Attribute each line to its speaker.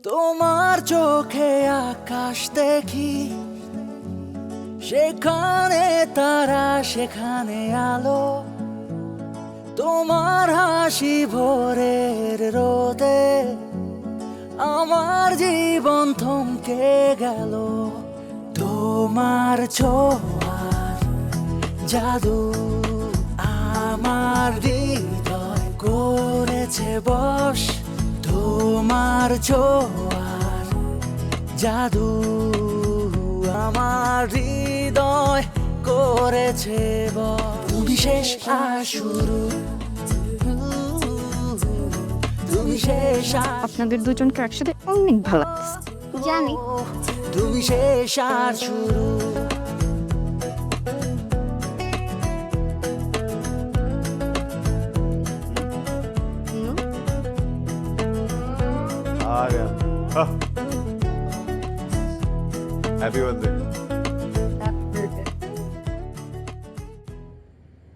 Speaker 1: তোমার চোখে আকাশ দেখি, সেখানে তারা সেখানে আলো। তোমার হাসি ভোরের রোদে আমার জীবন থমকে গেল। তোমার ছোঁয়ার জাদু আমার হৃদয় করেছে বশ। তোমার ছোঁয়ার জাদু আমার হৃদয় করেছে বশ। তুমি শেষ আর শুরু, তুমি শেষ আর
Speaker 2: আপনাদের দুজনকে একসাথে অনেক ভালো লাগছে।
Speaker 3: জানি
Speaker 1: তুমি শেষ আর শুরু।
Speaker 4: आ गया हैप्पी बर्थडे